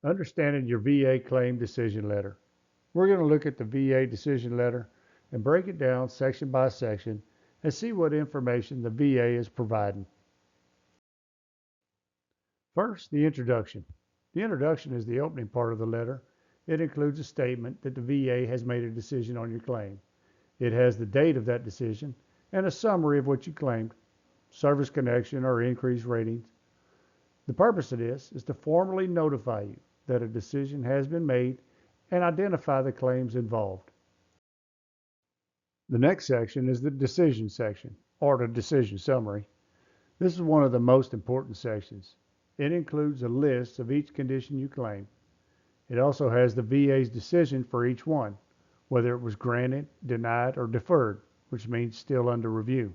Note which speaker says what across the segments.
Speaker 1: Understanding your VA claim decision letter. We're going to look at the VA decision letter and break it down section by section and see what information the VA is providing. First, the introduction. The introduction is the opening part of the letter. It includes a statement that the VA has made a decision on your claim. It has the date of that decision and a summary of what you claimed, service connection or increased ratings. The purpose of this is to formally notify you that a decision has been made and identify the claims involved. The next section is the decision section, or the decision summary. This is one of the most important sections. It includes a list of each condition you claim. It also has the VA's decision for each one, whether it was granted, denied, or deferred, which means still under review.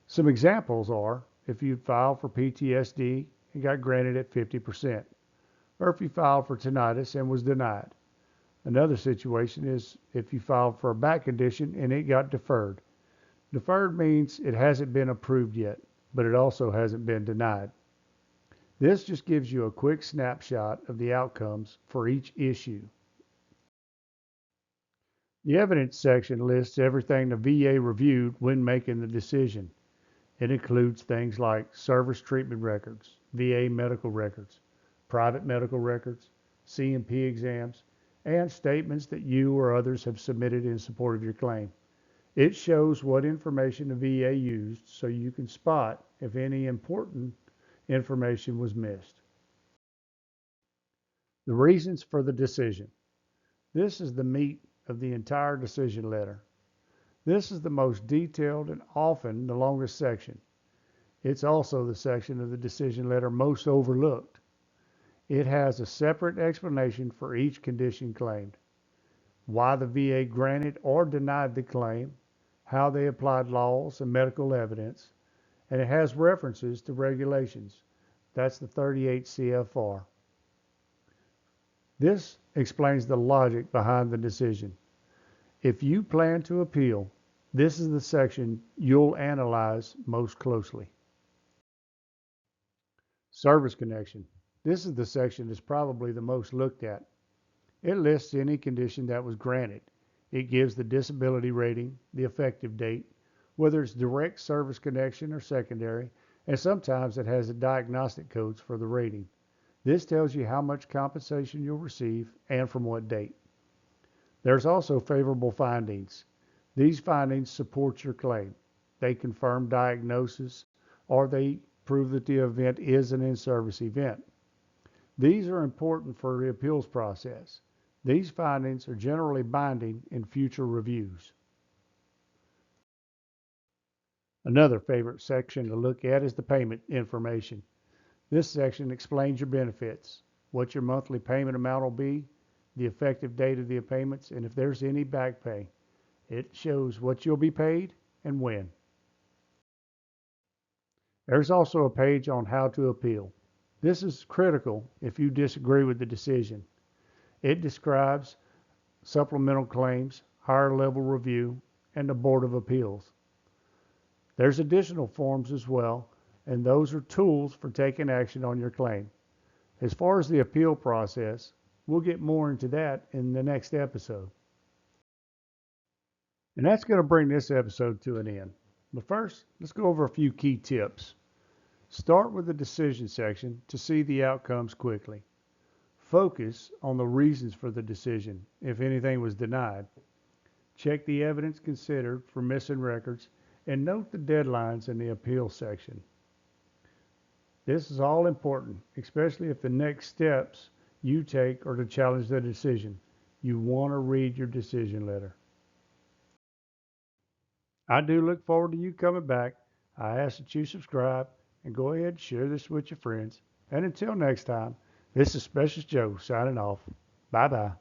Speaker 1: Some examples are if you filed for PTSD and got granted at 50%, or if you filed for tinnitus and was denied. Another situation is if you filed for a back condition and it got deferred. Deferred means it hasn't been approved yet, but it also hasn't been denied. This just gives you a quick snapshot of the outcomes for each issue. The evidence section lists everything the VA reviewed when making the decision. It includes things like service treatment records, VA medical records, private medical records, C&P exams, and statements that you or others have submitted in support of your claim. It shows what information the VA used so you can spot if any important information was missed. The reasons for the decision. This is the meat of the entire decision letter. This is the most detailed and often the longest section. It's also the section of the decision letter most overlooked. It has a separate explanation for each condition claimed, why the VA granted or denied the claim, how they applied laws and medical evidence, and it has references to regulations. That's the 38 CFR. This explains the logic behind the decision. If you plan to appeal, this is the section you'll analyze most closely. Service connection. This is the section that's probably the most looked at. It lists any condition that was granted. It gives the disability rating, the effective date, whether it's direct service connection or secondary, and sometimes it has the diagnostic codes for the rating. This tells you how much compensation you'll receive and from what date. There's also favorable findings. These findings support your claim. They confirm diagnosis or they prove that the event is an in-service event. These are important for the appeals process. These findings are generally binding in future reviews. Another favorite section to look at is the payment information. This section explains your benefits, what your monthly payment amount will be, the effective date of the payments, and if there's any back pay. It shows what you'll be paid and when. There's also a page on how to appeal. This is critical if you disagree with the decision. It describes supplemental claims, higher level review, and the Board of Appeals. There's additional forms as well, and those are tools for taking action on your claim. As far as the appeal process, we'll get more into that in the next episode. And that's going to bring this episode to an end. But first, let's go over a few key tips. Start with the decision section to see the outcomes quickly. Focus on the reasons for the decision, if anything was denied. Check the evidence considered for missing records and note the deadlines in the appeal section. This is all important, especially if the next steps you take are to challenge the decision. You want to read your decision letter. I do look forward to you coming back. I ask that you subscribe and go ahead and share this with your friends. And until next time, this is Specialist Joe signing off. Bye-bye.